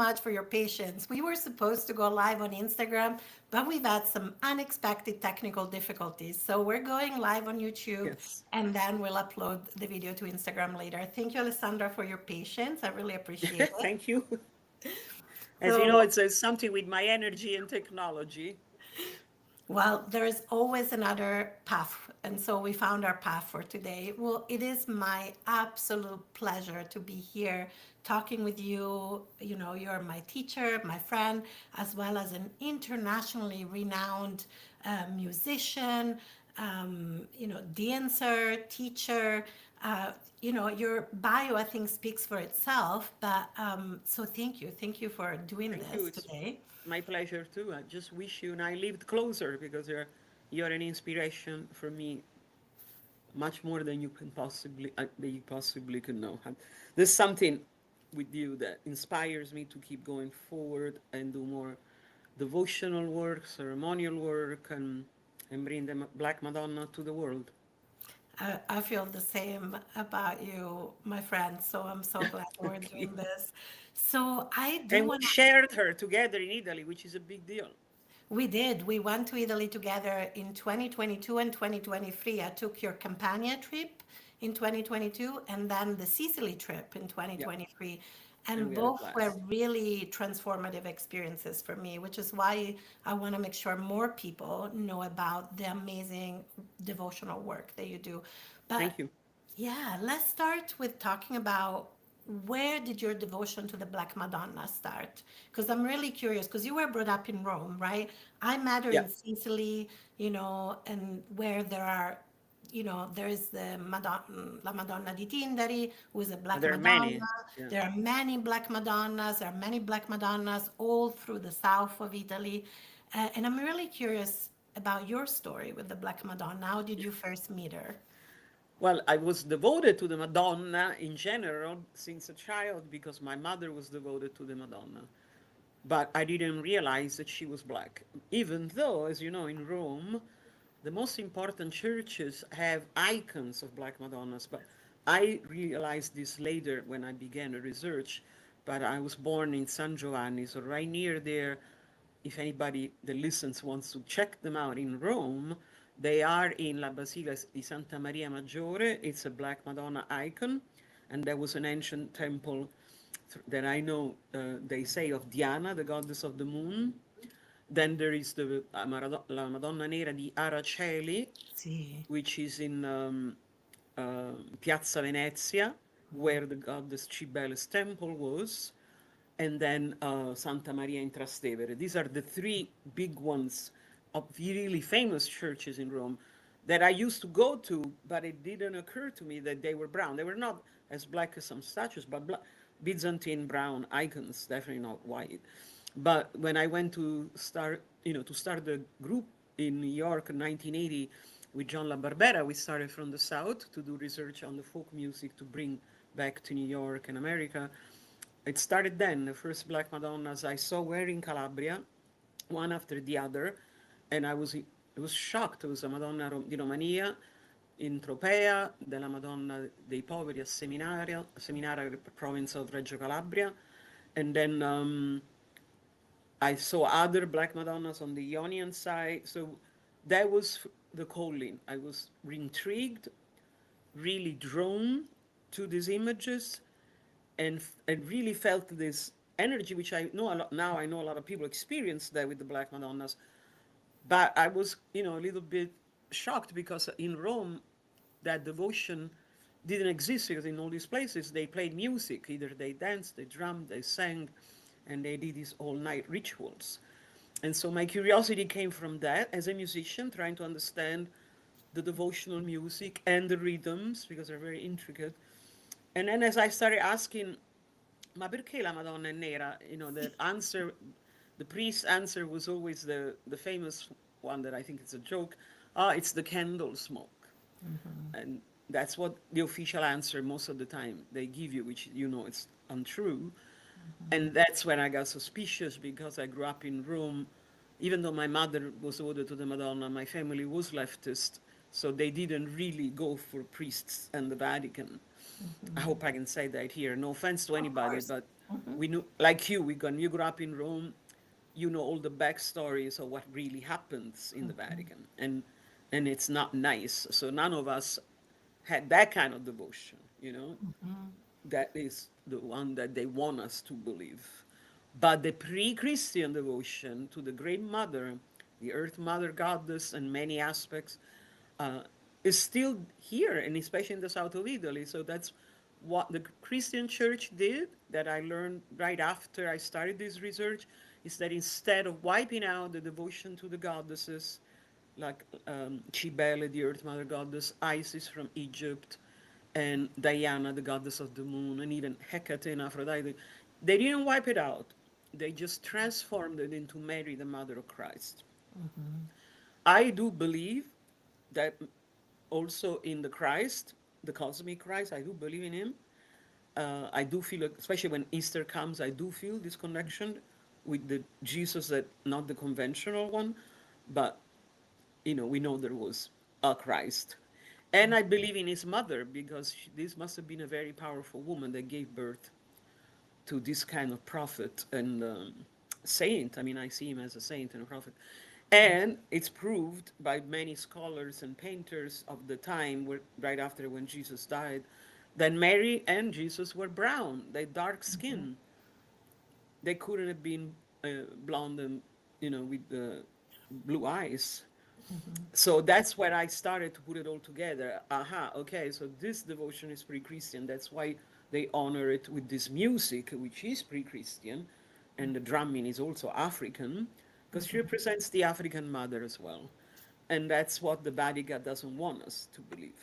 much for your patience. We were supposed to go live on Instagram, but we've had some unexpected technical difficulties. So we're going live on YouTube Yes. and then we'll upload the video to Instagram later. Thank you, Alessandra, for your patience. I really appreciate it. Thank you. As you know, So, it's something with my energy and technology. well, there is always another path. And so we found our path for today. Well, it is my absolute pleasure to be here talking with you. You know, you're my teacher, my friend, as well as an internationally renowned musician, dancer, teacher. Your bio, I think, speaks for itself. But so thank you. Thank you for doing Thank you. this It's today. my pleasure too. I just wish you and I lived closer because you're an inspiration for me much more than you possibly could know. There's something with you that inspires me to keep going forward and do more devotional work, ceremonial work, and bring the Black Madonna to the world. I feel the same about you, my friend. So I'm so glad we're Thank you. doing this. So I do And want we to. shared her together in Italy, which is a big deal. We did. We went to Italy together in 2022 and 2023. I took your Campania trip in 2022 and then the Sicily trip in Yeah, 2023. and And we had a both were blast. really transformative experiences for me, which is why I want to make sure more people know about the amazing devotional work that you do. But Thank you. yeah, let's start with talking about where did your devotion to the Black Madonna start? Because I'm really curious, because you were brought up in Rome, right? I met her Yeah, in Sicily, and where there are, there is the Madonna, La Madonna di Tindari, who is a Black there are Madonna. many. Yeah. There are many Black Madonnas. There are many Black Madonnas all through the south of Italy. And I'm really curious about your story with the Black Madonna. How did you first meet her? Well, I was devoted to the Madonna in general since a child because my mother was devoted to the Madonna. But I didn't realize that she was black. Even though, as you know, in Rome, the most important churches have icons of Black Madonnas. But I realized this later when I began a research. But I was born in San Giovanni, so right near there, if anybody that listens wants to check them out in Rome, they are in La Basilica di Santa Maria Maggiore. It's a Black Madonna icon, and there was an ancient temple that I know they say of Diana, the goddess of the moon. Then there is the La Madonna Nera di Araceli, Sì. which is in Piazza Venezia, where the goddess Cibele's temple was, and then Santa Maria in Trastevere. These are the three big ones of really famous churches in Rome that I used to go to, but it didn't occur to me that they were brown. They were not as black as some statues, but Byzantine brown icons, definitely not white. But when I went to start the group in New York in 1980 with John La Barbera, we started from the South to do research on the folk music to bring back to New York and America. It started then. The first Black Madonnas I saw were in Calabria, one after the other, and I was shocked. It was a Madonna di Romania in Tropea, della Madonna dei Poveri a Seminario, province of Reggio Calabria, and then I saw other Black Madonnas on the Ionian side. So that was the calling. I was intrigued, really drawn to these images, and really felt this energy, which I know a lot now. I know a lot of people experience that with the Black Madonnas, but I was, a little bit shocked because in Rome, that devotion didn't exist because in all these places they played music. Either they danced, they drummed, they sang, and they did these all night rituals. And so my curiosity came from that as a musician, trying to understand the devotional music and the rhythms because they're very intricate. And then as I started asking, ma perché la Madonna è nera? The answer, the priest's answer was always the famous one that I think is a joke. It's the candle smoke. And that's what the official answer most of the time they give you, which it's untrue. And that's when I got suspicious because I grew up in Rome. Even though my mother was ordered to the Madonna, my family was leftist, so they didn't really go for priests and the Vatican. I hope I can say that here. No offense to Of anybody, course. but We knew, like you, when you grew up in Rome, you know all the backstories of what really happens in the Vatican, and it's not nice. So none of us had that kind of devotion, you know. That is the one that they want us to believe. But the pre-Christian devotion to the Great Mother, the Earth Mother Goddess, and many aspects, uh, is still here, and especially in the south of Italy. So that's what the Christian Church did. That I learned right after I started this research, is that instead of wiping out the devotion to the goddesses, like Cybele, the Earth Mother Goddess, Isis from Egypt, and Diana, the goddess of the moon, and even Hecate and Aphrodite, they didn't wipe it out. They just transformed it into Mary, the Mother of Christ. I do believe that also in the Christ, the cosmic Christ, I do believe in him. I do feel, especially when Easter comes, I do feel this connection with the Jesus that not the conventional one, but we know there was a Christ. And I believe in his mother because this must have been a very powerful woman that gave birth to this kind of prophet and saint. I mean, I see him as a saint and a prophet. And it's proved by many scholars and painters of the time, right after when Jesus died, that Mary and Jesus were brown, they dark skin. They couldn't have been blonde and, with blue eyes. So that's where I started to put it all together. Aha, okay, so this devotion is pre-Christian. That's why they honor it with this music, which is pre-Christian, and the drumming is also African, because she represents the African mother as well. And that's what the Vatican doesn't want us to believe.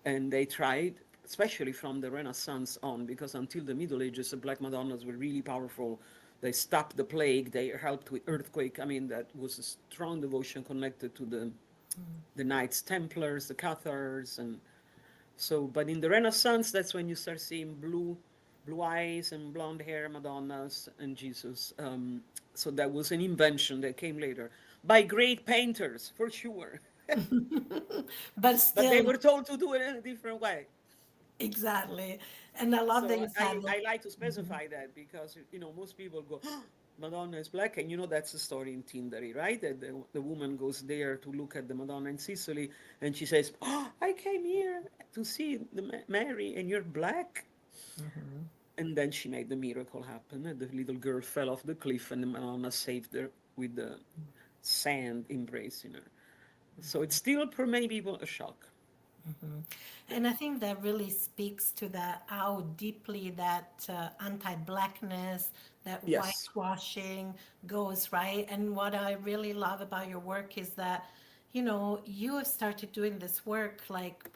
And they tried, especially from the Renaissance on, because until the Middle Ages, the Black Madonnas were really powerful. They stopped the plague. They helped with earthquake. I mean, that was a strong devotion connected to the Knights Templars, the Cathars, and so. But in the Renaissance, that's when you start seeing blue eyes and blonde hair Madonnas and Jesus. So that was an invention that came later by great painters, for sure. But But they still, were told to do it in a different way. exactly. And I love that So you said that. I like to specify that because most people go, "Oh, Madonna is black," and that's the story in Tindari, right? That the woman goes there to look at the Madonna in Sicily, and she says, "Oh, I came here to see the Mary, and you're black." And then she made the miracle happen, and the little girl fell off the cliff, and the Madonna saved her with the sand embracing her. So it's still for many people a shock. And I think that really speaks to that how deeply that anti-blackness, that Yes. whitewashing goes, right? And what I really love about your work is that, you have started doing this work like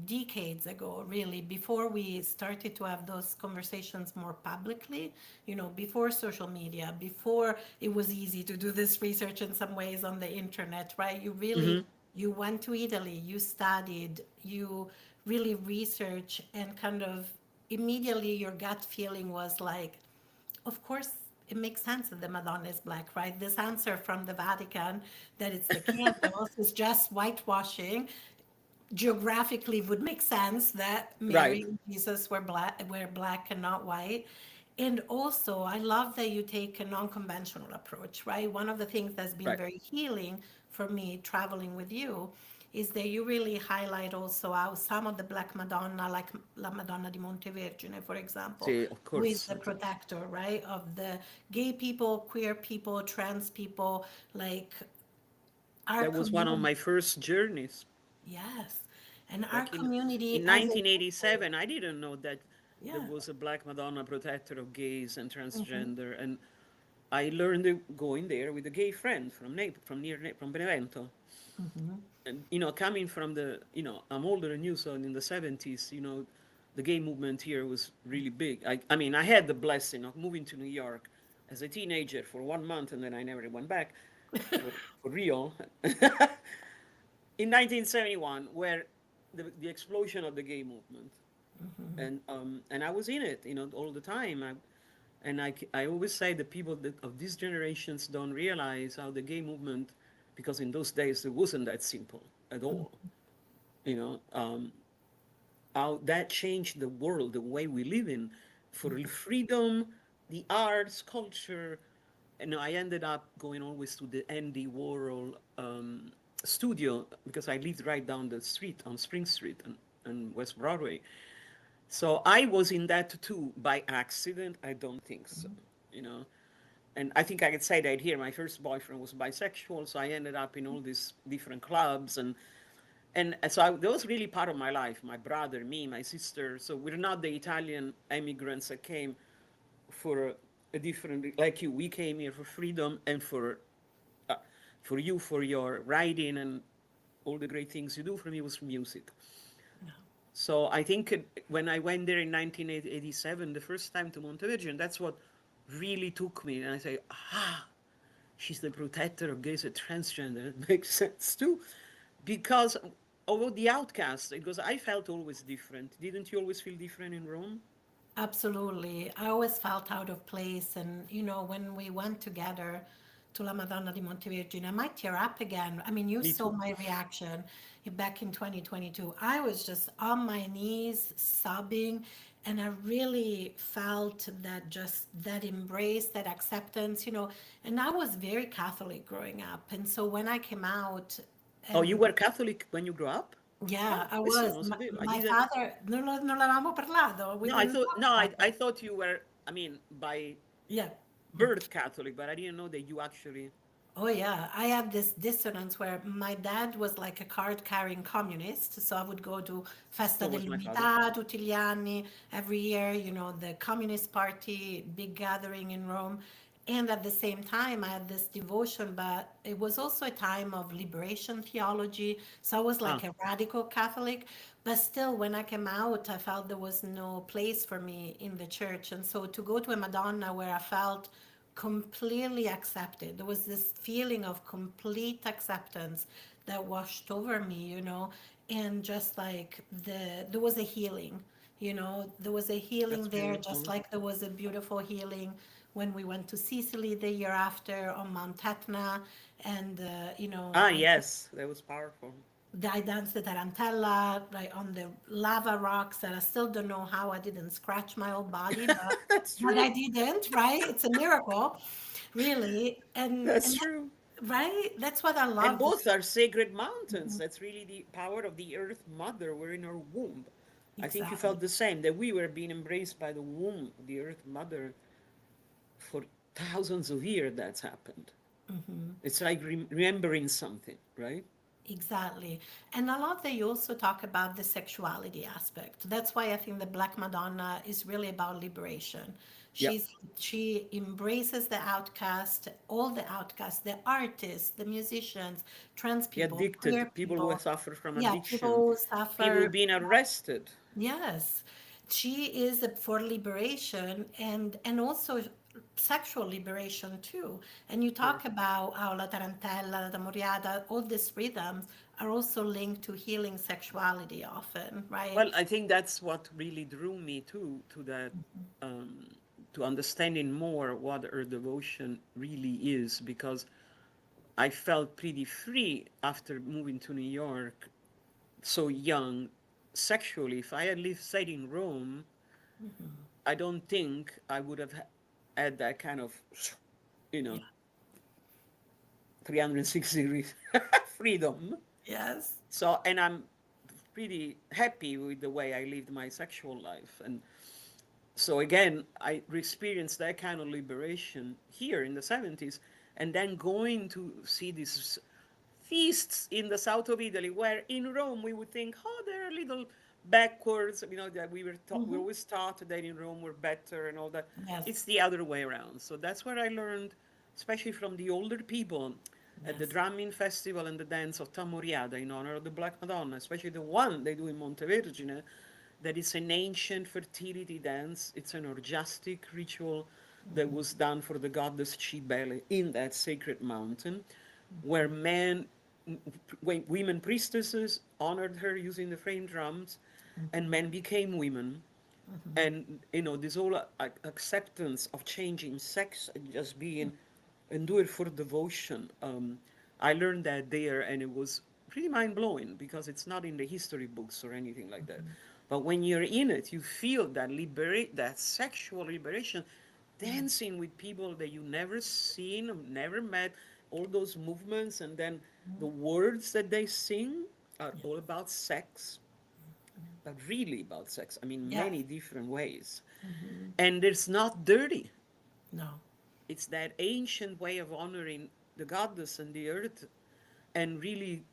decades ago, really, before we started to have those conversations more publicly, before social media, before it was easy to do this research in some ways on the internet, right? You went to Italy, you studied, you really research, and kind of immediately your gut feeling was like, of course, it makes sense that the Madonna is black, right? This answer from the Vatican that it's the candles is just whitewashing geographically would make sense that Right. Mary and Jesus were black and not white. And also, I love that you take a non-conventional approach, right? One of the things that's been Right. very healing for me traveling with you is that you really highlight also how some of the Black Madonna, like La Madonna di Montevergine, for example, See, of who is course. the protector, right, of the gay people, queer people, trans people, like our That was one of community. my first journeys. Yes. And our Back in community as a whole. 1987, I didn't know that there Yeah. was a Black Madonna protector of gays and transgender, and I learned it going there with a gay friend from from Benevento. And coming from I'm older than you, so in the 70s, the gay movement here was really big. I mean, I had the blessing of moving to New York as a teenager for 1 month, and then I never went back for real. In 1971, where the explosion of the gay movement, and I was in it, all the time. I always say the people of these generations don't realize how the gay movement, because in those days it wasn't that simple at all. You know, how that changed the world, the way we live in, for freedom, the arts, culture. And I ended up going always to the Andy Warhol studio because I lived right down the street on Spring Street and West Broadway. So I was in that too by accident. I don't think so, you know. And I think I could say that here. My first boyfriend was bisexual, so I ended up in all these different clubs, and that was really part of my life. My brother, me, my sister. So we're not the Italian immigrants that came for a different, like you. We came here for freedom and uh, for you, for your writing and all the great things you do. For me, was music. So I think when I went there in 1987, the first time to Montevideo, that's what really took me. And I say, she's the protector of gays and transgender. It makes sense too. Because although the outcast, because I felt always different. Didn't you always feel different in Rome? Absolutely. I always felt out of place. And, when we went together to La Madonna di Montevergine, I might tear up again. I mean, you Me saw too. my reaction back in 2022. I was just on my knees sobbing. And I really felt that just that embrace, that acceptance, and I was very Catholic growing up. And so when I came out, Oh, you and were Catholic when you grew up? yeah, Oh, I questo was. non lo My, sapevo. I my didn't. father, non l'avevamo parlato. We No, I didn't thought talk no, about I it. thought you were. I mean, by Yeah. birth Catholic, but I didn't know that you actually. Oh yeah, I had this dissonance where my dad was like a card-carrying communist, so I would go to Festa So was my father. dell'Unità tutti gli anni, every year, the Communist Party big gathering in Rome. And at the same time, I had this devotion, but it was also a time of liberation theology. So I was like Ah, a radical Catholic, but still, when I came out, I felt there was no place for me in the church. And so to go to a Madonna where I felt completely accepted. There was this feeling of complete acceptance that washed over me, and just like there was a healing, there was a healing that's there, just beautiful. like there was a beautiful healing when we went to Sicily the year after on Mount Etna, and Ah, yes, that was powerful. I danced the tarantella right on the lava rocks that I still don't know how I didn't scratch my whole body, but That's I true. didn't, right? It's a miracle, really. That's true. Right? That's what I And love. both are sacred mountains. That's really the power of the Earth Mother. We're in her womb. I think you Exactly. felt the same, that we were being embraced by the womb, the Earth Mother, for thousands of years that's happened. It's like remembering something, right? Exactly. And I love that you also talk about the sexuality aspect. That's why I think the Black Madonna is really about liberation. Yeah. She embraces the outcast, all the outcasts, the artists, the musicians, trans The people, addicted, queer people who people, suffer from yeah, addiction, people who people suffer. who've been arrested. Yes, she is for liberation and also sexual liberation too. And you Sure. talk about how la tarantella, la moriata, all these rhythms are also linked to healing sexuality often, right? Well, I think that's what really drew me to that, um, to understanding more what her devotion really is, because I felt pretty free after moving to New York so young sexually. If I had lived, stayed in Rome, I don't think I would have had that kind of, you know, Yeah. 360 degrees freedom. Yes. So, and I'm pretty happy with the way I lived my sexual life. And so again, I experienced that kind of liberation here in the 70s, and then going to see these feasts in the south of Italy, where in Rome we would think, oh, they're a little backwards, that we were taught, we Hmm. always taught that in Rome we're better and all that. It's Yes. the other way around. So that's where I learned, especially from the older people at the Yes. drumming festival and the dance of Tamoriada in honor of the Black Madonna, especially the one they do in Montevergine, that is an ancient fertility dance. It's an orgiastic ritual that was done for the goddess Cybele in that sacred mountain, where women priestesses honored her using the frame drums, and men became women. And this whole acceptance of changing sex and just being and do it for devotion. I learned that there, and it was pretty mind blowing because it's not in the history books or anything like that. But when you're in it, you feel that that sexual liberation, dancing with people that you never seen, never met, all those movements, and then the words that they sing are all about sex, but really about sex. I mean, Yes. many different ways. And it's not dirty. No. It's that ancient way of honoring the goddess and the earth, and really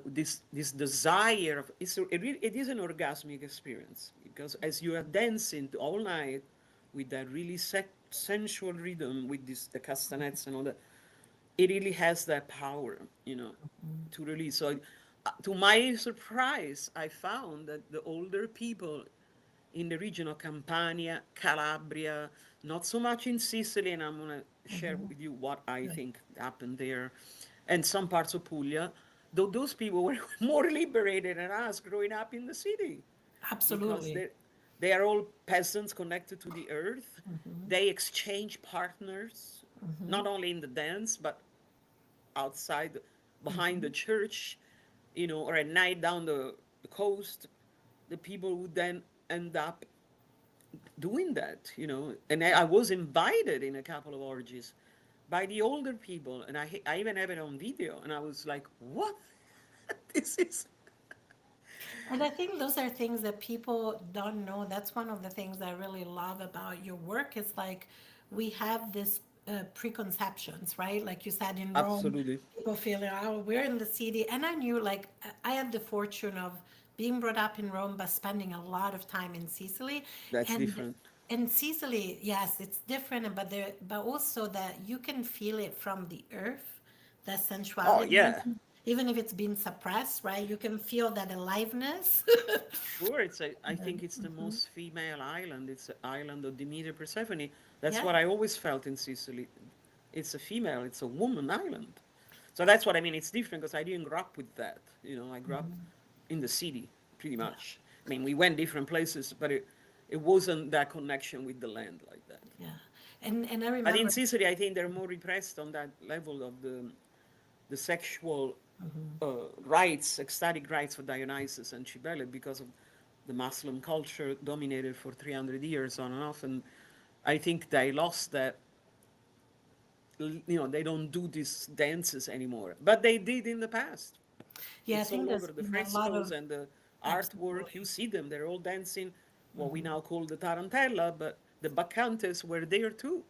this desire of it is an orgasmic experience, because as you are dancing all night with that really sensual rhythm with the castanets and all that, it really has that power, to release. So, to my surprise, I found that the older people in the region of Campania, Calabria, not so much in Sicily, and I'm going to share with you what I Right. think happened there, and some parts of Puglia, though those people were more liberated than us growing up in the city, because Absolutely. they are all peasants connected to the earth. They exchange partners, not only in the dance, but outside, behind the church, or at night down the coast. The people would then end up doing that, And I was invited in a couple of orgies by the older people, and I even have it on video, and I was like, what? This is And I think those are things that people don't know. That's one of the things I really love about your work. Is like we have this preconceptions, right? Like you said, in Rome, absolutely, people feel, oh, we're in the city. And I knew, like, I had the fortune of being brought up in Rome, but spending a lot of time in Sicily. that's And different. in Sicily, yes, it's different, but but also that you can feel it from the earth, the Oh, sensuality, yeah. even if it's been suppressed, right? You can feel that aliveness. Sure, I think it's the most female island. It's the island of Demeter Persephone. That's Yeah. what I always felt in Sicily. It's a female, it's a woman island. So that's what I mean. It's different because I didn't grow up with that. I grew up in the city, pretty Yeah. much. I mean, we went different places, but it wasn't that connection with the land like that. Yeah. And I But in remember, Sicily, I think they're more repressed on that level of the sexual rites, ecstatic rites for Dionysus and Cybele, because of the Muslim culture dominated for 300 years on and off. And I think they lost that, they don't do these dances anymore. But they did in the past. yeah, I It's think all there's over the been a lot frescoes of, and the artwork. You absolutely. see them, they're all dancing what we now call the tarantella, but the bacchantes were there too.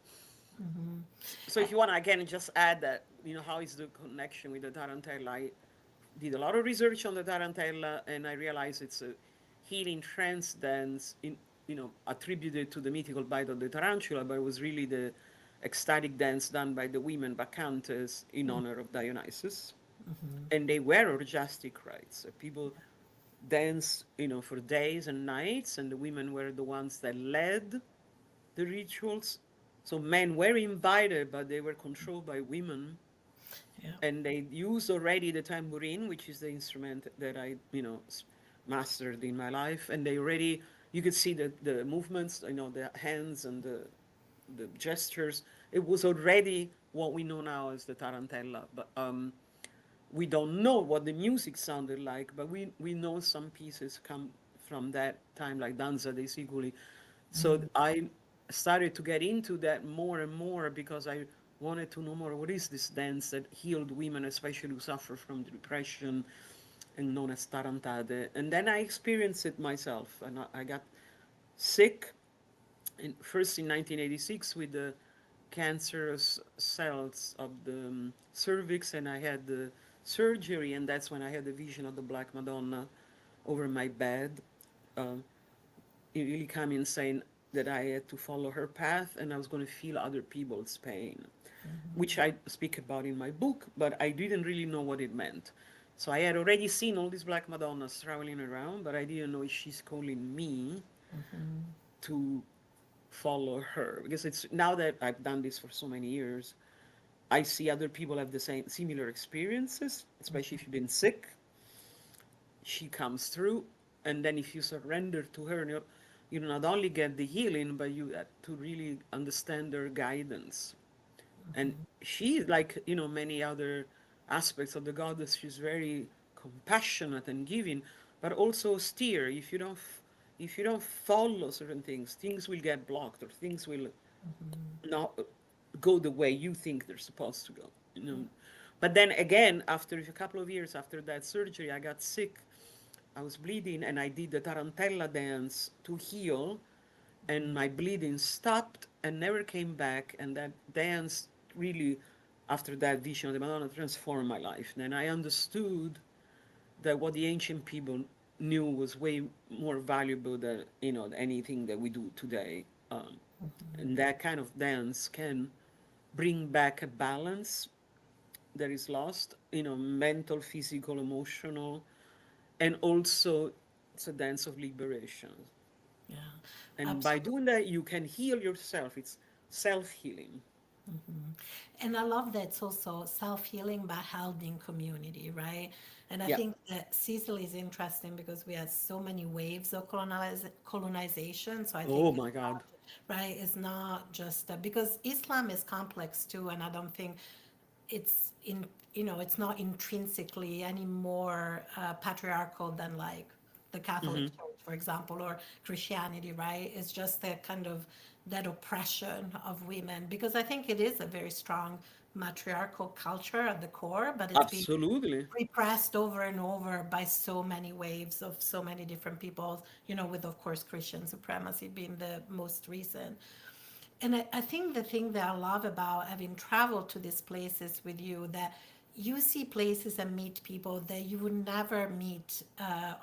So if you want, I can just add that, how is the connection with the tarantella? I did a lot of research on the tarantella, and I realized it's a healing trance dance, attributed to the mythical bite of the tarantula, but it was really the ecstatic dance done by the women bacchantes in honor of Dionysus. And they were orgiastic rites. So people dance, for days and nights, and the women were the ones that led the rituals. So men were invited, but they were controlled by women, Yeah. and they used already the tambourine, which is the instrument that I, mastered in my life, and they already, you could see the movements, the hands and the gestures. It was already what we know now as the tarantella, but we don't know what the music sounded like, but we know some pieces come from that time, like Danza dei Siculi. So I started to get into that more and more because I wanted to know more. What is this dance that healed women, especially who suffer from depression and known as tarantade? And then I experienced it myself, and I got sick first in 1986 with the cancerous cells of the cervix, and I had the surgery, and that's when I had the vision of the Black Madonna over my bed. Um, it really coming saying that I had to follow her path, and I was going to feel other people's pain, which I speak about in my book, but I didn't really know what it meant. So I had already seen all these Black Madonnas traveling around, but I didn't know if she's calling me to follow her, because it's now that I've done this for so many years, I see other people have the same similar experiences, especially if you've been sick. She comes through, and then if you surrender to her, you not only get the healing, but you have to really understand her guidance. And she, like many other aspects of the goddess, she's very compassionate and giving, but also steer. If you don't follow certain things, things will get blocked, or things will not go the way you think they're supposed to go. You know. But then again, after a couple of years after that surgery, I got sick. I was bleeding, and I did the tarantella dance to heal, and my bleeding stopped and never came back. And that dance really, after that vision of the Madonna, transformed my life. And I understood that what the ancient people knew was way more valuable than anything that we do today. And that kind of dance can bring back a balance that is lost, mental, physical, emotional, and also it's a dance of liberation. Yeah, And by absolutely. doing that, you can heal yourself. It's self-healing. And I love that it's also self-healing by helping community, right? And I Yeah. think that Sicily is interesting because we had so many waves of colonization. So I think Oh it's my God. not, right, it's not just because Islam is complex too, and I don't think it's in, it's not intrinsically any more patriarchal than like the Catholic Hmm. Church, for example, or Christianity, right? It's just a kind of that oppression of women because I think it is a very strong matriarchal culture at the core, but it's been Absolutely. repressed over and over by so many waves of so many different peoples, with of course Christian supremacy being the most recent. And I think the thing that I love about having traveled to these places with you, that you see places and meet people that you would never meet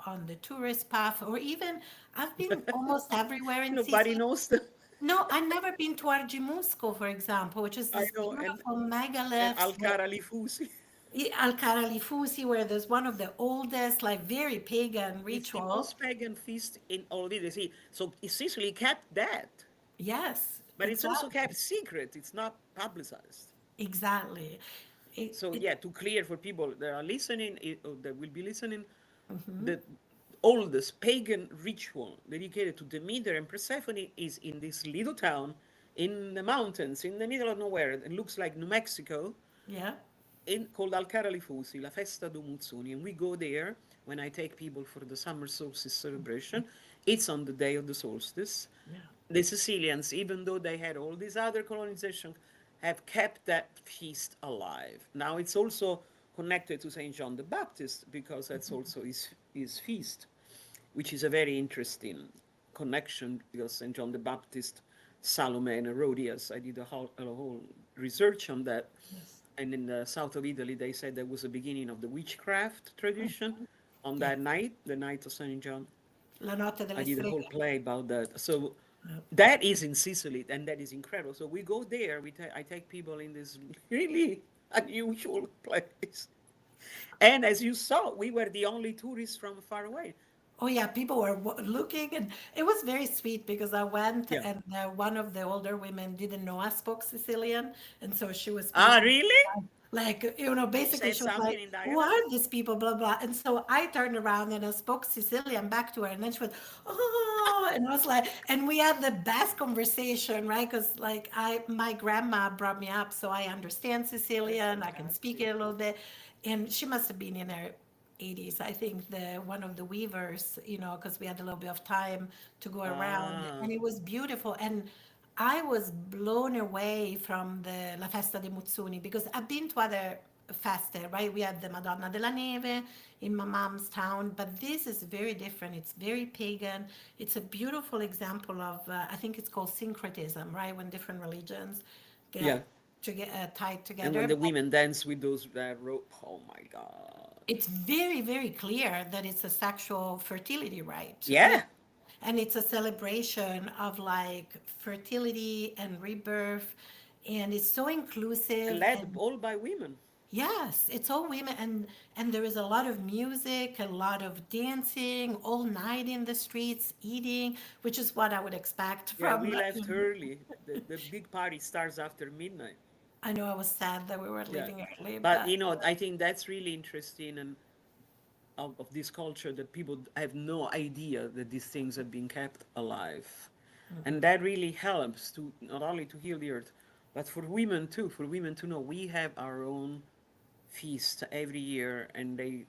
on the tourist path, or even I've been almost everywhere in Nobody Sicily. knows them. No, I've never been to Argimusco, for example, which is I this know. beautiful And megaliths where Alcara Lifusi. Alcara Lifusi, where there's one of the oldest, like very pagan It's the rituals. most pagan feast in all of Italy. See, so Sicily kept that, Yes, but it's also exactly, kept secret. It's not publicized. exactly. It, So it, yeah, to clear for people that are listening, or that will be listening, the oldest pagan ritual dedicated to Demeter and Persephone is in this little town in the mountains, in the middle of nowhere. It looks like New Mexico, yeah. called Alcara Lifusi, La Festa do Muzzoni. And we go there when I take people for the summer solstice celebration. It's on the day of the solstice. Yeah. The Sicilians, even though they had all these other colonization, have kept that feast alive. Now it's also connected to Saint John the Baptist because that's also his feast, which is a very interesting connection because Saint John the Baptist, Salome and Herodias. I did a whole research on that. Yes. And in the south of Italy, they said there was a beginning of the witchcraft tradition on Yeah. that night, the night of Saint John. La notte I delle did a whole streghe. play about that. So Yeah. that is in Sicily, and that is incredible. So we go there. I take people in this really unusual place. And as you saw, we were the only tourists from far away. Oh yeah, people were looking, and it was very sweet because I went Yeah. and one of the older women didn't know I spoke Sicilian, and so she was Ah, speaking really? like You basically said she was like, something in "Who dialect? are these people?" Blah blah. And so I turned around and I spoke Sicilian back to her, and then she went, "Oh," and I was like, and we had the best conversation, right? Because like my grandma brought me up, so I understand That's Sicilian, I can speak fantastic. it a little bit, and she must have been in her 80s. I think the one of the weavers, because we had a little bit of time to go around, Ah, and it was beautiful. And I was blown away from the La Festa dei Muzzuni because I've been to other feste, right? We had the Madonna della Neve in my mom's town, but this is very different. It's very pagan. It's a beautiful example of, I think it's called syncretism, right? When different religions yeah. get to get tied And when together. the But women dance with those that rope, oh my God. it's very, very clear that it's a sexual fertility right. Yeah, And it's a celebration of like fertility and rebirth. And it's so inclusive. led And all by women. yes, it's all women. And there is a lot of music, a lot of dancing, all night in the streets, eating, which is what I would expect Yeah, from, we left early. The big party starts after midnight. I know I was sad that we were Yeah. leaving early, But, but I think that's really interesting and of this culture that people have no idea that these things have been kept alive. And that really helps to not only to heal the earth, but for women too, for women to know we have our own feast every year and they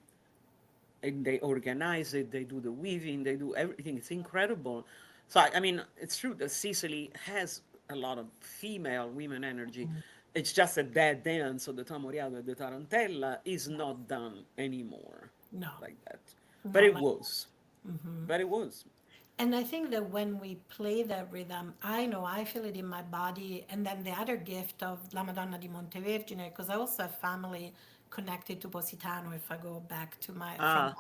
and they organize it, they do the weaving, they do everything. It's incredible. So I mean, it's true that Sicily has a lot of female women energy. It's just that that dance of the tamoriado, the tarantella, is not done anymore No, like that. But not it like. was. But it was. And I think that when we play that rhythm, I know I feel it in my body. And then the other gift of La Madonna di Montevergine, because I also have family connected to Positano. If I go back to from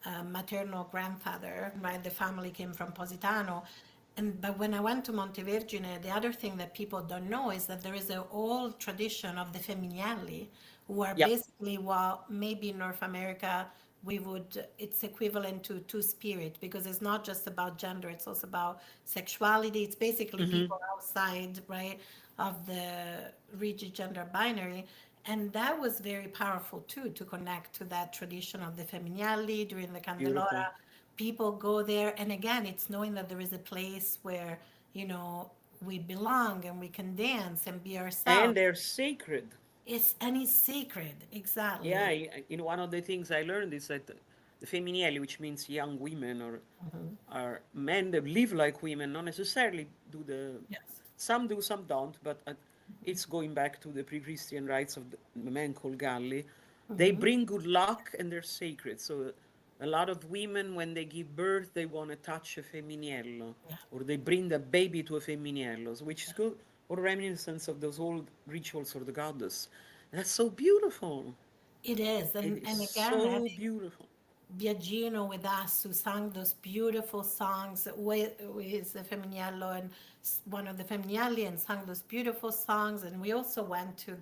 Ah, maternal grandfather, right? The family came from Positano. And but when I went to Montevergine, the other thing that people don't know is that there is an old tradition of the Femminelli, who are yep. basically what maybe in North America we would it's equivalent to two spirit, because it's not just about gender, it's also about sexuality. It's basically Hmm. people outside, right, of the rigid gender binary. And that was very powerful too, to connect to that tradition of the Femminelli during the Beautiful. Candelora. People go there, and again, it's knowing that there is a place where, you know, we belong and we can dance and be And ourselves. they're sacred. It's sacred, Yeah, exactly. one of the things I learned is that the femminili, which means young women or are men that live like women, not necessarily do the. Yes. Some do, some don't, but it's going back to the pre-Christian rites of the men called Galli. They bring good luck and they're sacred. So a lot of women, when they give birth, they want to touch a femminello, Yeah. or they bring the baby to a femminello, so which is good, or reminiscence of those old rituals for the goddess. That's so beautiful. It is. It And is again, so having beautiful. Biagino with us, who sang those beautiful songs with the Feminiello and one of the Feminielli, and sang those beautiful songs. And we also went to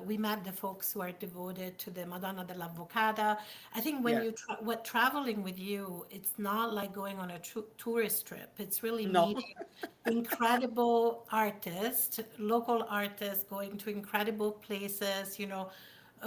we met the folks who are devoted to the Madonna dell'Avvocata. I think when Yeah. you what traveling with you, it's not like going on a tourist trip. It's really No. meeting incredible artists, local artists, going to incredible places.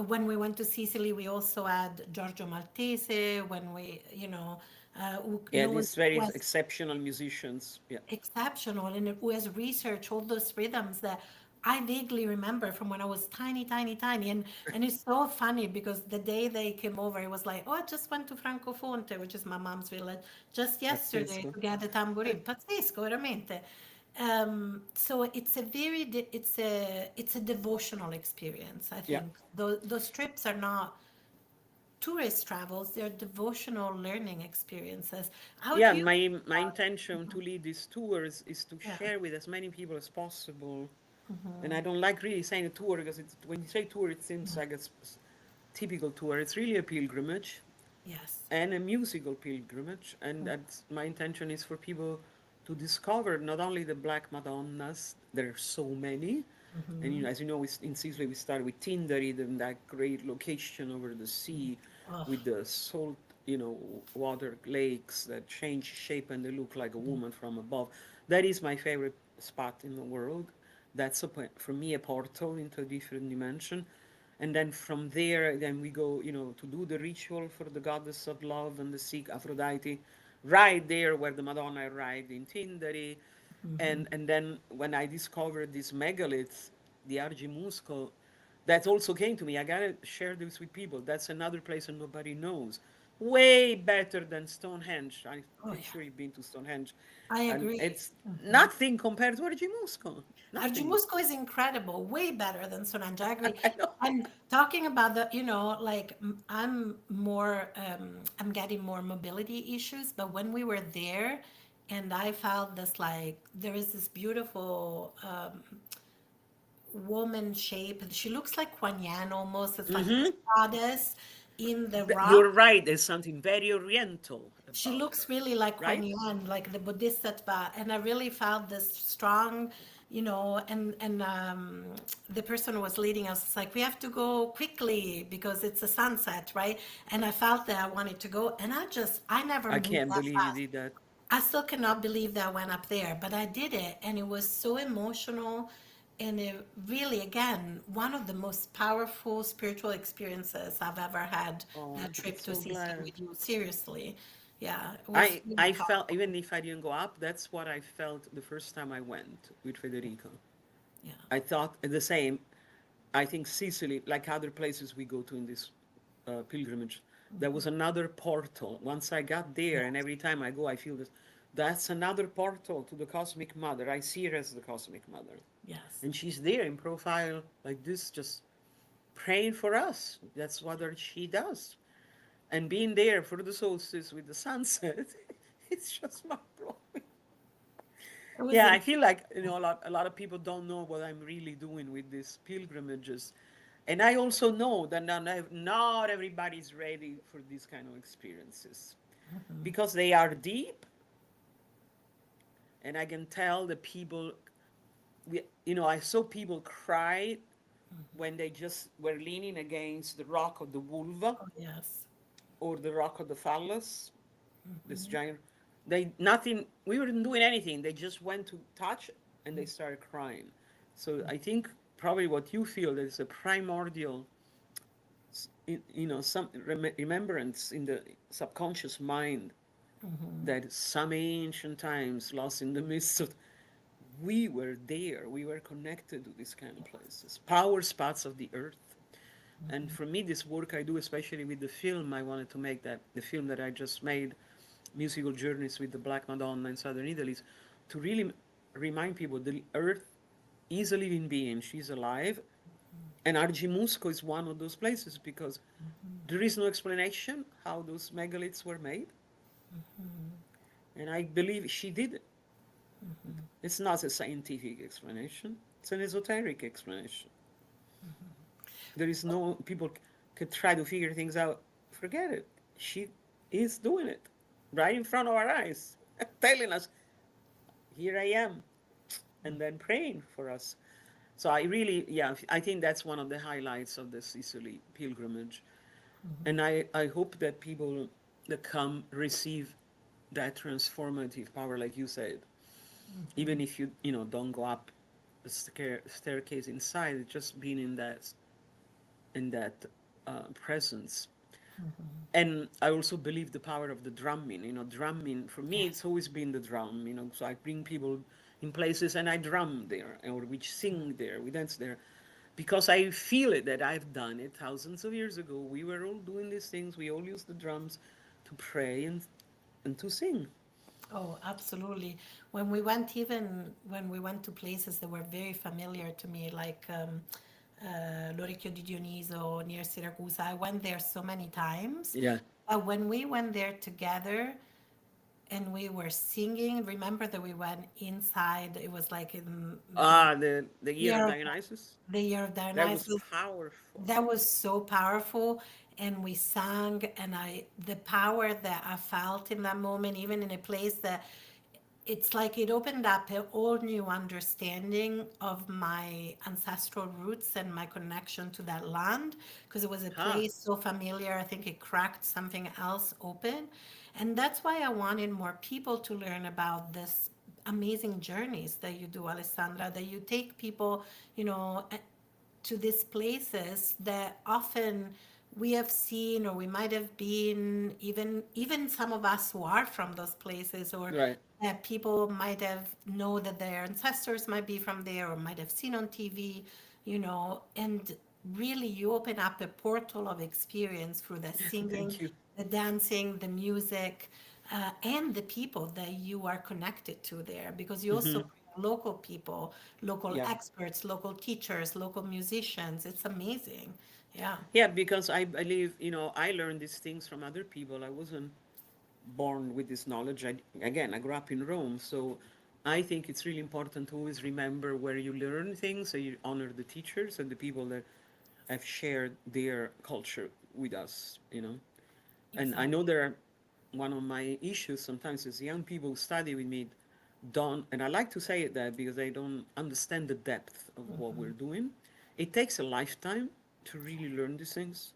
When we went to Sicily, we also had Giorgio Maltese. When we, who Yeah, knows these very was exceptional musicians. Yeah. exceptional, and who has researched all those rhythms that I vaguely remember from when I was tiny, tiny, tiny. And it's so funny because the day they came over, it was like, oh, I just went to Francofonte, which is my mom's village, just yesterday Pazzesco. to get the tambourine. Pazzesco, veramente. So it's a it's a devotional experience, I Yeah. think. Those trips are not tourist travels, they're devotional learning experiences. How Yeah, do and you my intention to lead these tours is to yeah. share with as many people as possible. And I don't like really saying a tour because when you say tour, it seems like a typical tour. It's really a pilgrimage Yes. and a musical pilgrimage. And that's my intention is for people to discover not only the Black Madonnas, there are so many. And as you know, in Sicily, we started with Tindari, then that great location over the sea Oh, with the salt, water lakes that change shape and they look like a woman from above. That is my favorite spot in the world. That's for me a portal into a different dimension. And then from there, then we go, to do the ritual for the goddess of love and the sea, Aphrodite, right there where the Madonna arrived in Tindari. And then when I discovered this megalith, the Argimusco, that also came to me. I gotta share this with people. That's another place that nobody knows. Way better than Stonehenge. I'm oh pretty yeah. sure you've been to Stonehenge. I And agree. it's nothing compared to Argimusco. Nothing. Arjumusco is incredible, way better than Sonanja. I agree. I know. And talking about like I'm getting more mobility issues, but when we were there, and I felt this like there is this beautiful woman shape. She looks like Kuan Yin almost. It's like this Hmm. goddess in the rock. You're right. There's something very oriental She about looks her, really like Kuan right? Yin, like the Bodhisattva, and I really felt this strong, and the person who was leading us was like, we have to go quickly because it's a sunset, right? And I felt that I wanted to go, and I never I moved can't that believe you fast. did that. I still cannot believe that I went up there, but I did it, and it was so emotional. And it really, again, one of the most powerful spiritual experiences I've ever had. Oh, That I'm trip to so Sicily glad. with you, seriously. Yeah, it was really I felt, powerful. even if I didn't go up, that's what I felt the first time I went with Federico. Yeah. I thought the same. I think Sicily, like other places we go to in this pilgrimage, There was another portal. Once I got there, and Yes. every time I go, I feel this. That's another portal to the Cosmic Mother. I see her as the Cosmic Mother. Yes. And she's there in profile like this, just praying for us. That's what she does. And being there for the solstice with the sunset, it's just mind blowing. It was Yeah, a I feel like a lot of people don't know what I'm really doing with these pilgrimages, and I also know that not everybody's ready for these kind of experiences because they are deep, and I can tell the people. I saw people cry when they just were leaning against the rock of the vulva oh, yes. or the rock of the phallus, this giant. They nothing. We weren't doing anything. They just went to touch and they started crying. So I think probably what you feel is a primordial, some remembrance in the subconscious mind that some ancient times lost in the midst of. We were there. We were connected to these kind of places, power spots of the earth. And for me, this work I do, especially with the film, I wanted to make that the film that I just made, musical journeys with the Black Madonna in Southern Italy, to really remind people the earth is a living being. She's alive. And Argimusco is one of those places because there is no explanation how those megaliths were made. And I believe she did it. It's not a scientific explanation, it's an esoteric explanation. There is no, people could try to figure things out. Forget it. She is doing it right in front of our eyes, telling us, here I am, and then praying for us. So I really, yeah, I think that's one of the highlights of the Sicily pilgrimage. And I hope that people that come receive that transformative power, like you said, even if you don't go up the staircase inside, just being in that presence. And I also believe the power of the drumming. Drumming for me, Yes. it's always been the drum. So I bring people in places and I drum there, or we sing there, we dance there, because I feel it that I've done it thousands of years ago. We were all doing these things. We all used the drums to pray and to sing. Oh, absolutely. When we went to places that were very familiar to me, like L'Orecchio di Dioniso near Syracuse, I went there so many times. Yeah. But when we went there together and we were singing, remember that we went inside, it was like in The year of year, Dionysus. the year of That was Dionysus. powerful. That was so powerful. And we sang, and the power that I felt in that moment, even in a place that it's like it opened up a whole new understanding of my ancestral roots and my connection to that land, because it was a Huh. place so familiar. I think it cracked something else open. And that's why I wanted more people to learn about this amazing journeys that you do, Alessandra, that you take people, you know, to these places that often we have seen or we might have been, even some of us who are from those places, or Right. that people might have know that their ancestors might be from there or might have seen on TV, and really you open up a portal of experience through the singing, Thank you. the dancing, the music, and the people that you are connected to there, because you also bring local people, local Yeah. experts, local teachers, local musicians. It's amazing. Yeah. Yeah, because I believe, I learned these things from other people. I wasn't born with this knowledge. Again, I grew up in Rome, so I think it's really important to always remember where you learn things, so you honor the teachers and the people that have shared their culture with us. And I know Exactly. there are one of my issues sometimes is young people who study with me don't, and I like to say it that because they don't understand the depth of what we're doing. It takes a lifetime to really learn these things,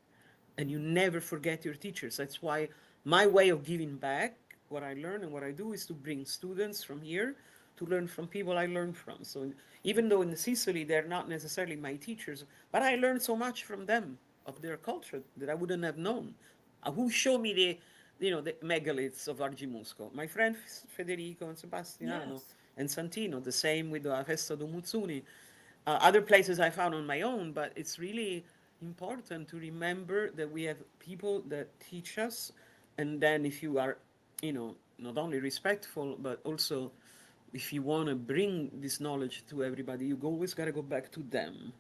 and you never forget your teachers. That's why my way of giving back what I learn and what I do is to bring students from here to learn from people I learned from. So even though in Sicily they're not necessarily my teachers, but I learned so much from them of their culture that I wouldn't have known. Who showed me the megaliths of Argimusco? My friend Federico and Sebastiano Yes. and Santino. The same with the Festa do Muzzuni. Other places I found on my own, but it's really important to remember that we have people that teach us, and then if you are, not only respectful, but also if you want to bring this knowledge to everybody, you always got to go back to them,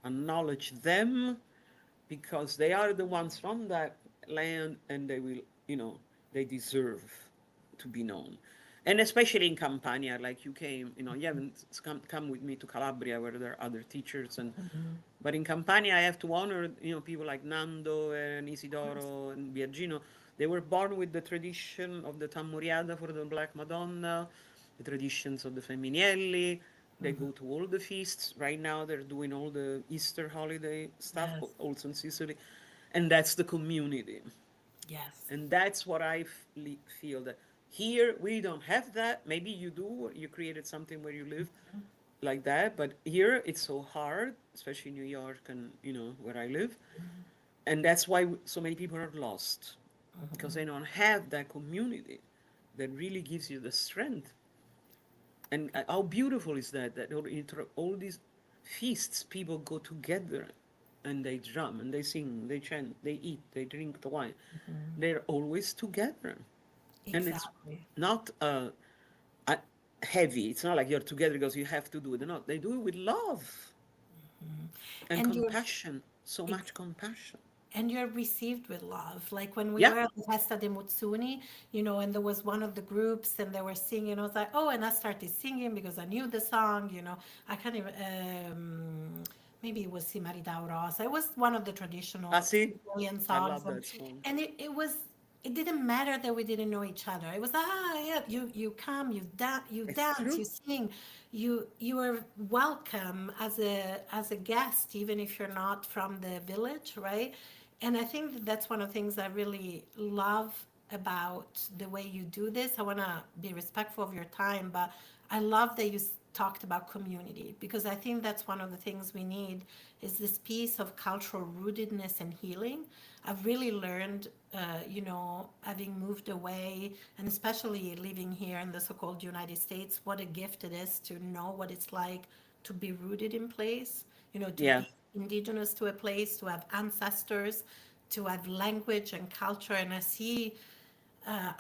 acknowledge them, because they are the ones from that land, and they will, they deserve to be known. And especially in Campania, like you came, you haven't come with me to Calabria where there are other teachers, and but in Campania I have to honor, people like Nando and Isidoro and Biagino. They were born with the tradition of the Tammuriada for the Black Madonna, the traditions of the Femminelli. They go to all the feasts. Right now they're doing all the Easter holiday stuff, Yes. also in Sicily. And that's the community. Yes. And that's what I feel that here we don't have that. Maybe you do, or you created something where you live like that. But here it's so hard, especially in New York and, where I live. And that's why so many people are lost, because they don't have that community that really gives you the strength. And how beautiful is that? That all these feasts, people go together and they drum and they sing, they chant, they eat, they drink the wine. They're always together. And it's Exactly. not uh, heavy. It's not like you're together because you have to do it. No, they do it with love and And you're compassion. So ex- much compassion. and you're received with love. Like when we Yeah. were at the Festa de Muzzuni, and there was one of the groups and they were singing. I was like, oh, and I started singing because I knew the song. I can't even, maybe it was Si Marita Rosa. It was one of the I traditional see. Sicilian I songs. love that song. And it didn't matter that we didn't know each other. It was, yeah, you come, you It's dance, true. you sing, you are welcome as a guest, even if you're not from the village, right? And I think that's one of the things I really love about the way you do this. I want to be respectful of your time, but I love that you talked about community, because I think that's one of the things we need is this piece of cultural rootedness and healing. I've really learned, having moved away and especially living here in the so-called United States, what a gift it is to know what it's like to be rooted in place, to Yeah. be indigenous to a place, to have ancestors, to have language and culture. And I see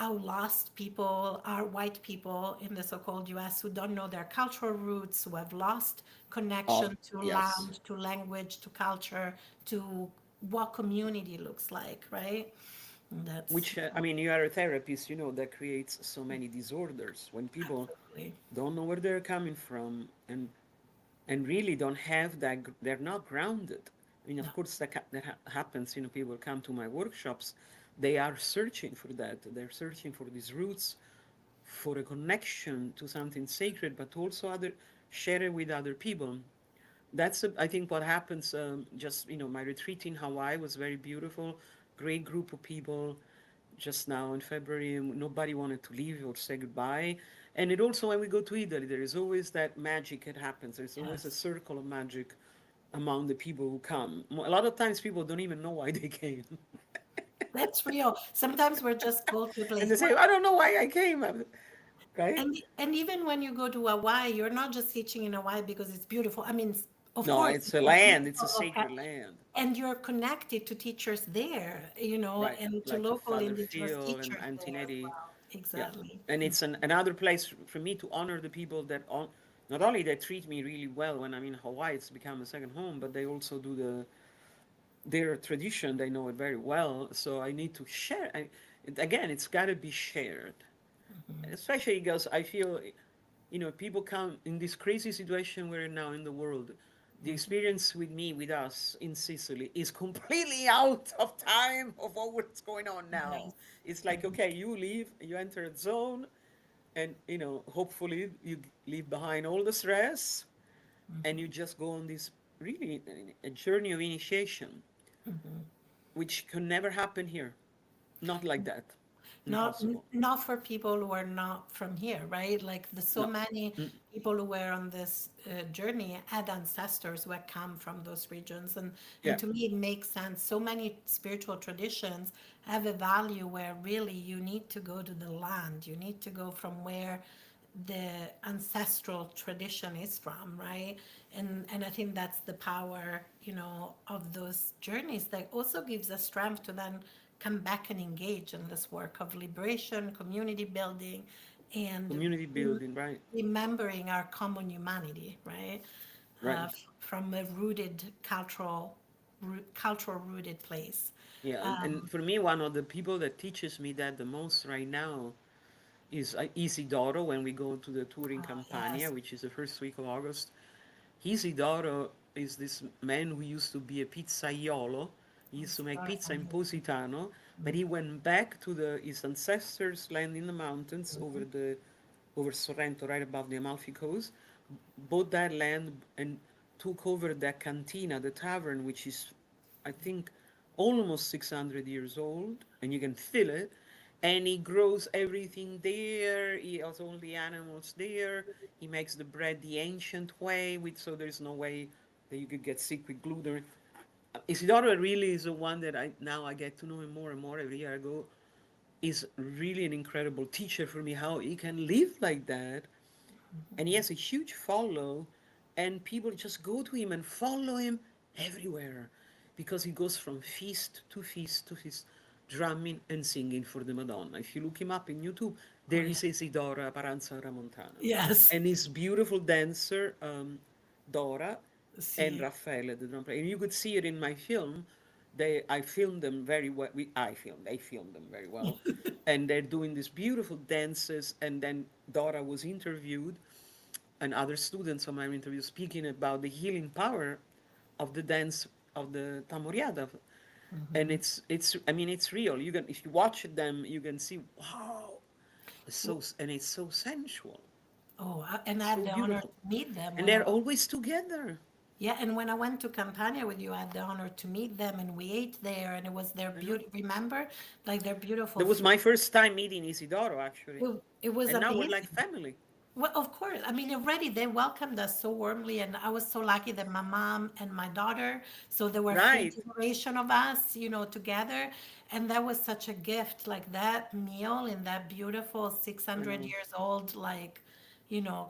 how lost people are, white people in the so-called US, who don't know their cultural roots, who have lost Oh, connection to yes. land, to language, to culture, to what community looks like, right? And that's Which, I mean, you are a therapist, that creates so many disorders when people absolutely, don't know where they're coming from, and really don't have that, they're not grounded. I mean, no, of course, that happens, people come to my workshops, they are searching for that. They're searching for these roots, for a connection to something sacred, but also share it with other people. That's, I think, what happens. Just, my retreat in Hawaii was very beautiful, great group of people. Just now in February, nobody wanted to leave or say goodbye. And it also, when we go to Italy, there is always that magic that happens. There's always a yes, circle of magic among the people who come. A lot of times people don't even know why they came. that's real. Sometimes we're just called to a And place. they say, I don't know why I came. Right? And even when you go to Hawaii, you're not just teaching in Hawaii because it's beautiful. I mean, of No, course, it's it's a a land. It's a beautiful sacred land. and you're connected to teachers there, Right. and to Like local Father indigenous Phil and teachers there as Antinetti. well. Yeah. Exactly. And it's another place for me to honor the people that not only they treat me really well when I'm in Hawaii, it's become a second home, but they also do their tradition. They know it very well. So I need to share. Again, it's got to be shared, especially because I feel, people come in this crazy situation we're in now in the world. The experience with me, with us in Sicily, is completely out of time of what's going on now. Yes. It's like, okay, you leave, you enter a zone, and hopefully you leave behind all the stress, and you just go on this really a journey of initiation, which can never happen here. Not like that. Impossible. Not for people who are not from here, right? Like the so No. many Mm, people who were on this journey had ancestors who had come from those regions, and yeah. to me it makes sense. So many spiritual traditions have a value where really you need to go to the land. You need to go from where the ancestral tradition is from, right? And I think that's the power, of those journeys that also gives us strength to then come back and engage in this work of liberation, community building, and Community building, right? remembering our common humanity, right? Right. From a cultural rooted place. Yeah, and for me, one of the people that teaches me that the most right now is Isidoro when we go to the tour in Campania, Yes, which is the first week of August. Isidoro is this man who used to be a pizzaiolo. He used to it's make very pizza in amazing. Positano, but he went back to his ancestors' land in the mountains over Sorrento, right above the Amalfi Coast, bought that land and took over that cantina, the tavern, which is, I think, almost 600 years old, and you can feel it. And he grows everything there. He has all the animals there. He makes the bread the ancient way, with so there's no way that you could get sick with gluten. Isidoro really is the one that I get to know him more and more every year I go. Is really an incredible teacher for me how he can live like that, and he has a huge follow, and people just go to him and follow him everywhere because he goes from feast to feast to feast, drumming and singing for the Madonna. If you look him up in YouTube, Oh, there yeah. is Isidora Paranza Ramontano, Yes. and his beautiful dancer Dora and See. Raffaele, the drum player. And you could see it in my film. I filmed them very well. They filmed them very well, and they're doing these beautiful dances. And then Dora was interviewed, and other students of my interview speaking about the healing power of the dance of the tamoriada, and it's I mean it's real. You can if you watch them, you can see wow, it's so sensual, Oh, and I had so the honor beautiful, to meet them and when I they're went. always together. Yeah, and when I went to Campania with you, I had the honor to meet them, and we ate there, and it was their I know. beauty. Remember, like their beautiful That was food. my first time meeting Isidoro actually, It was and now we're like amazing. family. Well, of course. I mean, already they welcomed us so warmly, and I was so lucky that my mom and my daughter, so there were three Right. generation of us, together, and that was such a gift. Like that meal in that beautiful I 600 know. years old, like,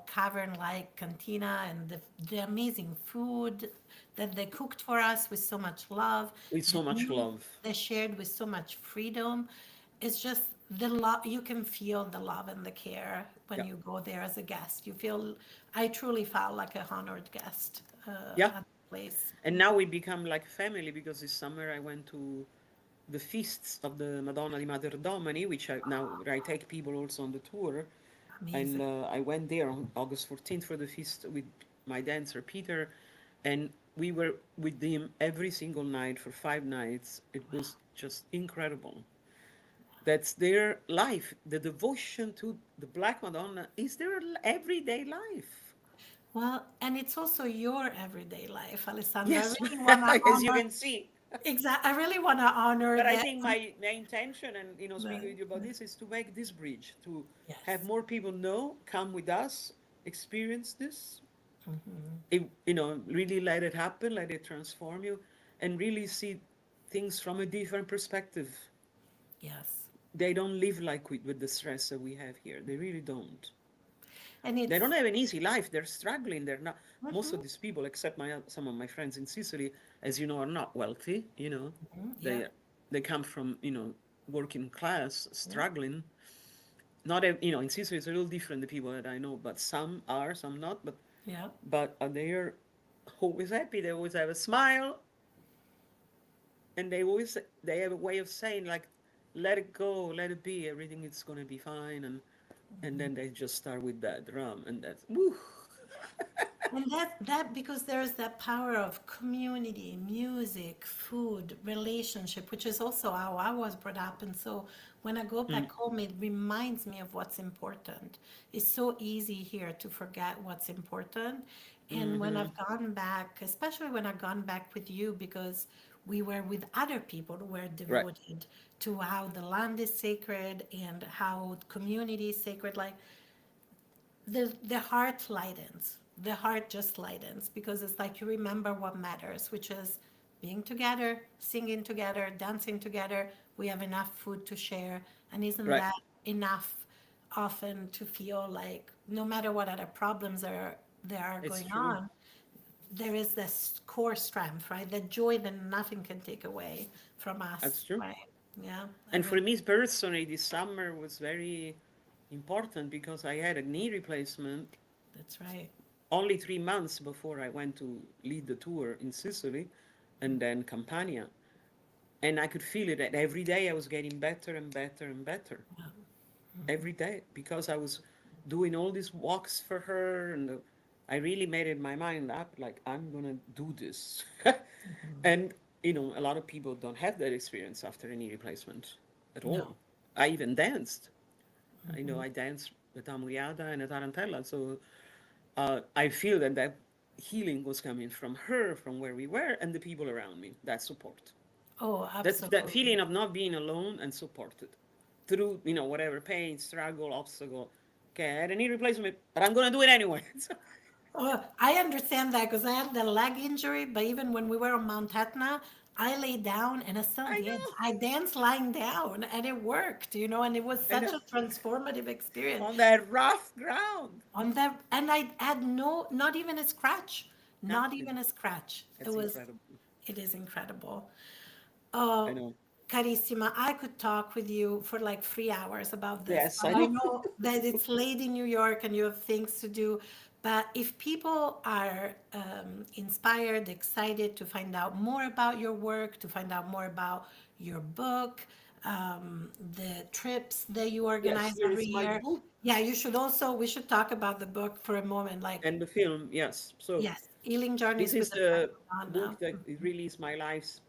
cavern-like cantina, and the amazing food that they cooked for us with so much love, With the so much meal love. they shared with so much freedom. It's just the love. You can feel the love and the care when Yeah. you go there as a guest. I truly felt like a honored guest Yeah. at the place. And now we become like family because this summer I went to the feasts of the Madonna di Domini, which I take people also on the tour, and Amazing. I went there on August 14th for the feast with my dancer Peter, and we were with him every single night for 5 nights. It was just incredible. That's their life. The devotion to the Black Madonna is their everyday life. Well, and it's also your everyday life, Alessandra. I Yes, really want to as you honor. can see. I really want to honor But I that. think my intention and speaking the- with you about this is to make this bridge, to have Yes. more people know, come with us, experience this, really let it happen, let it transform you, and really see things from a different perspective. Yes. They don't live like with the stress that we have here. They really don't. And They don't it's. have an easy life. They're struggling. They're not. Most of Mhm, these people, except some of my friends in Sicily, as you know, are not wealthy. yeah. They they come from working class, Yeah. struggling. Not in Sicily it's a little different. The people that I know, but some are, some not. Yeah. But they're always happy. They always have a smile, and they have a way of saying like, "Let it go, let it be. Everything is gonna be fine." And then they just start with that drum, and that's woo. And that because there's that power of community, music, food, relationship, which is also how I was brought up. And so when I go Mm, back home, it reminds me of what's important. It's so easy here to forget what's important. And when mm-hmm. I've gone back, especially when I've gone back with you, because we were with other people who were Right, devoted to how the land is sacred and how community is sacred. Like the heart lightens. The heart just lightens because it's like you remember what matters, which is being together, singing together, dancing together. We have enough food to share, and isn't right. that enough often to feel like no matter what other problems there are It's going true. on, there is this core strength, right? The joy that nothing can take away from That's us, true. right? Yeah, I And for really, me personally, this summer was very important because I had a knee replacement that's right. only 3 months before I went to lead the tour in Sicily and then Campania. And I could feel it that every day I was getting better and better and better. Every day because I was doing all these walks for her and I really made it my mind up like I'm gonna do this. And a lot of people don't have that experience after a knee replacement at No. all. I even danced. I danced with Amriada and a Tarantella. So I feel that healing was coming from her, from where we were, and the people around me. That support. Oh, That absolutely. feeling of not being alone and supported through whatever pain, struggle, obstacle. Okay, I had a knee replacement, but I'm gonna do it anyway. So, Oh, I understand that because I had the leg injury, but even when we were on Mount Etna, I lay down and I still I danced. know, I danced lying down and it worked, and it was I such know, a transformative experience. on that rough ground, On that, and I had not even a scratch, not nothing. even a scratch. It's incredible. It is incredible. I Oh, know. Carissima, I could talk with you for like 3 hours about this, Yes, but I I know. know that it's late in New York and you have things to do. But if people are inspired, excited to find out more about your work, to find out more about your book, the trips that you Yes, organize here every is my year, book yeah, we should talk about the book for a moment. Like, and the film. Yes, so yes, Healing this Journeys with is the Black the Madonna. book that it really is my life's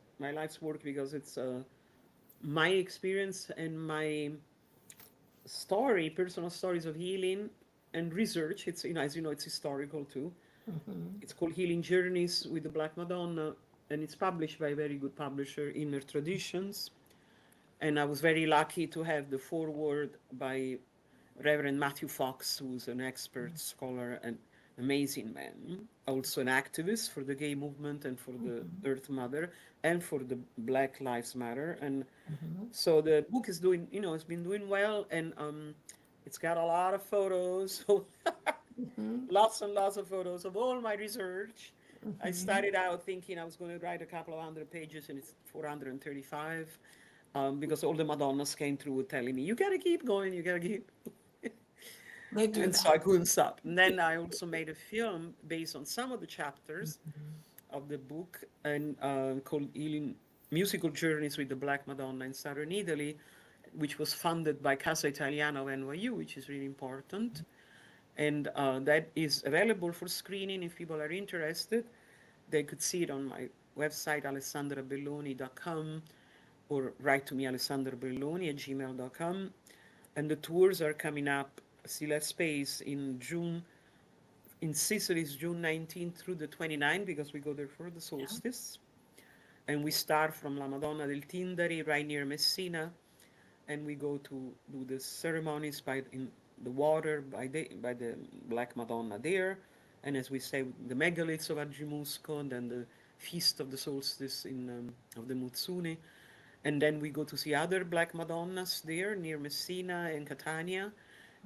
work because it's my experience and my personal stories of healing and research. It's as you know, it's historical too. It's called Healing Journeys with the Black Madonna, and it's published by a very good publisher, Inner Traditions. And I was very lucky to have the foreword by Reverend Matthew Fox, who's an expert scholar and amazing man, also an activist for the gay movement and for the Earth Mother and for the Black Lives Matter. And so the book is doing, it's been doing well, and it's got a lot of photos, so lots and lots of photos of all my research. I started out thinking I was going to write a couple of hundred pages, and it's 435, because all the Madonnas came through telling me, "You gotta keep going, you gotta keep." They do And so that. I couldn't stop. And then I also made a film based on some of the chapters of the book and called Healing Musical Journeys with the Black Madonna in Southern Italy, which was funded by Casa Italiana of NYU, which is really important. And that is available for screening if people are interested. They could see it on my website, alessandrabelloni.com, or write to me, alessandrabelloni@gmail.com. And the tours are coming up, still have space in June. In Sicily, it's June 19th through the 29th because we go there for the Yeah. solstice. And we start from La Madonna del Tindari, right near Messina, and we go to do the ceremonies in the water by the Black Madonna there, and as we say, the megaliths of Agimusco, and then the feast of the solstice of the Mutsuni, and then we go to see other Black Madonnas there near Messina and Catania,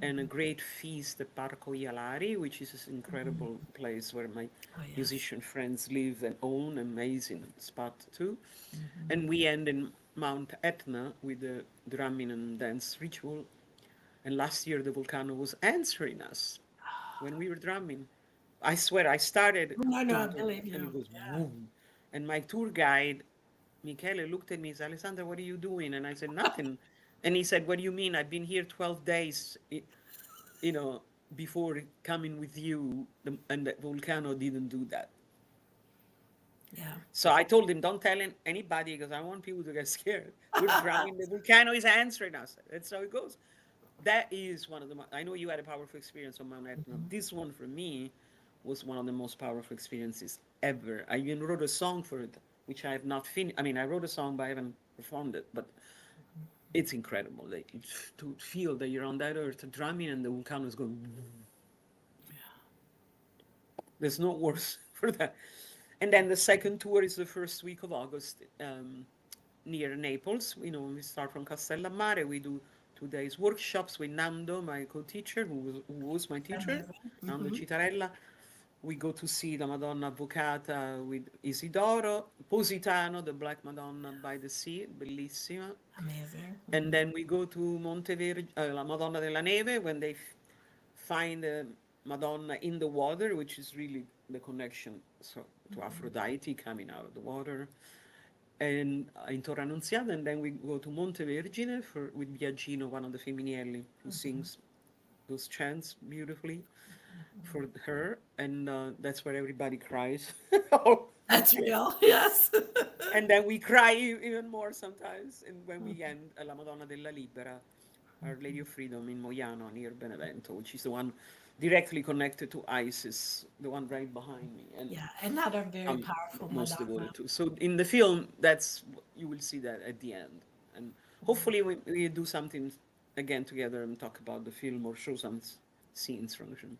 and a great feast at Parco Ialari, which is this incredible place where my Oh, yes. musician friends live and own, amazing spot too. And we end in Mount Etna with the drumming and dance ritual. And last year the volcano was answering us when we were drumming. I swear, I started No, no, I tum, tum, believe and it you. goes Yeah. boom. And my tour guide, Michele, looked at me and said, Alessandra, what are you doing? And I said, nothing. And he said, what do you mean? I've been here 12 days, you know, before coming with you, and the volcano didn't do that. Yeah. So I told him, don't tell anybody because I want people to get scared. We're drumming, the volcano is answering us. That's how it goes. That is one of the, I know you had a powerful experience on Mount Etna. This one for me was one of the most powerful experiences ever. I even wrote a song for it, which I have not finished. I mean, I wrote a song, but I haven't performed it. But it's incredible. Like, to feel that you're on that earth drumming and the volcano is going. There's no words for that. And then the second tour is the first week of August, near Naples. We start from Castellammare. We do 2 days workshops with Nando, my co-teacher, who was my teacher, Amazing. Nando Hmm. Citarella. We go to see the Madonna Avvocata with Isidoro, Positano, the Black Madonna by the Sea, bellissima. Amazing. And Hmm. then we go to Montevergine, La Madonna della Neve, when they find Madonna in the water, which is really the connection so to Aphrodite coming out of the water, and in Torre Annunziata, and then we go to Montevergine for with Biagino, one of the Feminielli, who sings those chants beautifully for her, and that's where everybody cries. That's real. Yes. And then we cry even more sometimes, and when we end La Madonna della Libera, Our Lady of Freedom in Moiano near Benevento, which is the one directly connected to Isis, the one right behind me, and Yeah, another very I'm powerful most Madonna. devoted to. So in the film, that's you will see that at the end, and hopefully we do something again together and talk about the film or show some scenes from the film.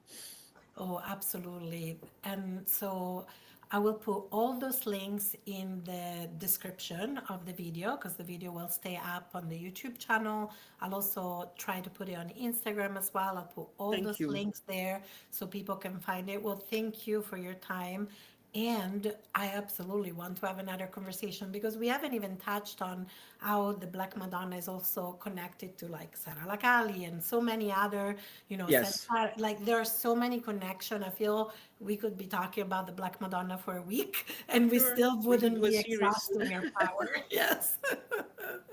Oh, absolutely. And so I will put all those links in the description of the video because the video will stay up on the YouTube channel. I'll also try to put it on Instagram as well. I'll put all Thank those you. links there so people can find it. Well, thank you for your time. And I absolutely want to have another conversation because we haven't even touched on how the Black Madonna is also connected to like Sara Lacali and so many other, Yes, like there are so many connection. I feel we could be talking about the Black Madonna for a week and we sure. still We could wouldn't do a be series. exhausting your power. Yes,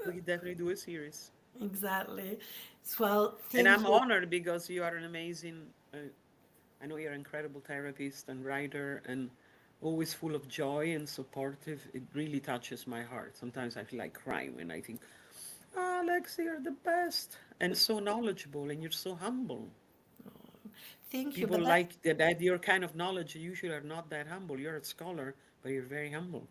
We could definitely do a series. exactly. So, well, And thank I'm you. honored because you are an amazing, I know you're an incredible therapist and writer and always full of joy and supportive. It really touches my heart. Sometimes I feel like crying when I think, oh, Alex, you're the best and so knowledgeable and you're so humble. Thank you. People But that's like that your kind of knowledge usually are not that humble. You're a scholar, but you're very humble.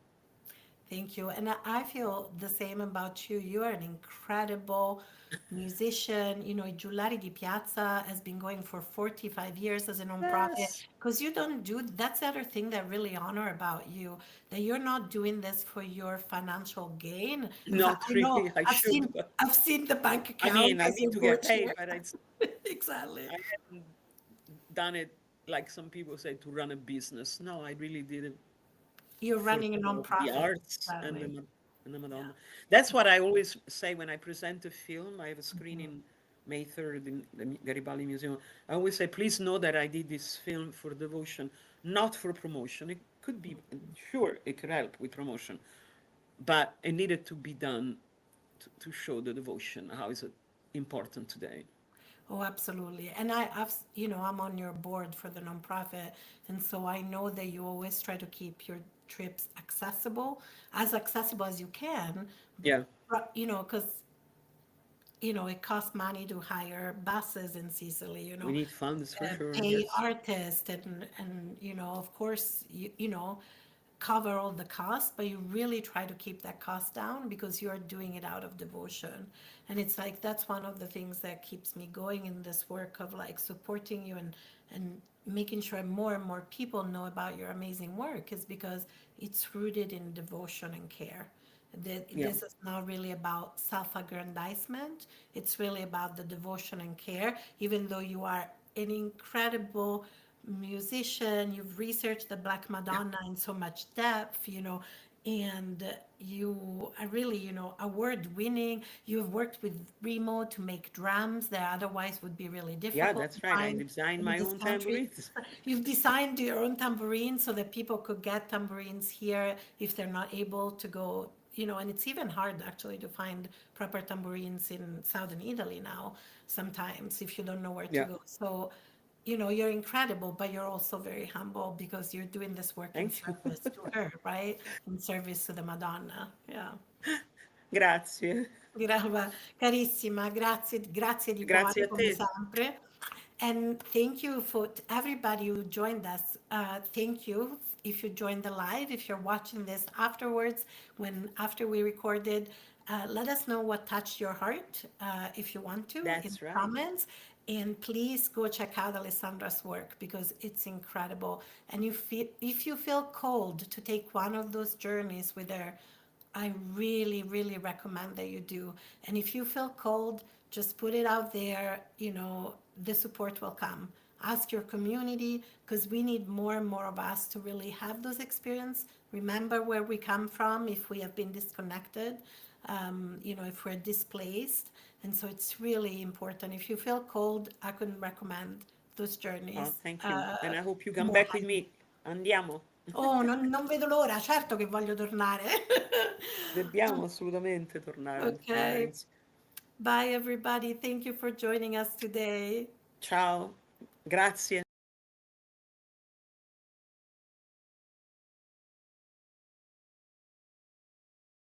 Thank you. And I feel the same about you. You are an incredible musician. Giuliari di Piazza has been going for 45 years as a nonprofit Yes. because you don't do that's the other thing that I really honor about you, that you're not doing this for your financial gain. In fact, Not I know really. I should, but I've seen the bank I account mean, I as need you to get work paid, here. but Exactly. I haven't done it like some people say to run a business. No, I really did it You're for running a the nonprofit. arts and Exactly. and the Yeah. Madonna. That's what I always say when I present a film. I have a screening May 3rd in the Garibaldi Museum. I always say, please know that I did this film for devotion, not for promotion. It could be, sure, it could help with promotion, but it needed to be done to show the devotion, how is it important today. Oh, absolutely. And I'm on your board for the nonprofit. And so I know that you always try to keep your trips accessible as you can, Yeah, because, it costs money to hire buses in Sicily, we need funds for sure, pay yes. artists and of course cover all the costs, but you really try to keep that cost down because you're doing it out of devotion. And it's like that's one of the things that keeps me going in this work of like supporting you and making sure more and more people know about your amazing work is because it's rooted in devotion and care. That Yeah, this is not really about self-aggrandizement. It's really about the devotion and care. Even though you are an incredible musician, you've researched the Black Madonna in so much depth, and you are really, award winning. You've worked with Remo to make drums that otherwise would be really yeah, difficult to that's right. I find designed in my this own country. tambourines. You've designed your own tambourine so that people could get tambourines here if they're not able to go, and it's even hard actually to find proper tambourines in southern Italy now, sometimes if you don't know where to Yeah, go. So, you're incredible, but you're also very humble because you're doing this work in thank you. service to her, right? In service to the Madonna. Yeah. Grazie. Carissima, grazie, grazie di Grazie cuore a come te. sempre. And thank you for everybody who joined us. Thank you if you joined the live, if you're watching this afterwards, after we recorded, let us know what touched your heart, if you want to, in That's the right. comments. And please go check out Alessandra's work because it's incredible. And if you feel called to take one of those journeys with her, I really, really recommend that you do. And if you feel called just put it out there, the support will come. Ask your community, because we need more and more of us to really have those experience. Remember where we come from if we have been disconnected, if we're displaced. And so it's really important. If you feel cold, I couldn't recommend those Oh, journeys thank you. And I hope you come more back with highly. me. Andiamo. Oh, non vedo l'ora, certo che voglio tornare. Dobbiamo assolutamente tornare in Okay. Firenze. Bye, everybody. Thank you for joining us today. Ciao, grazie.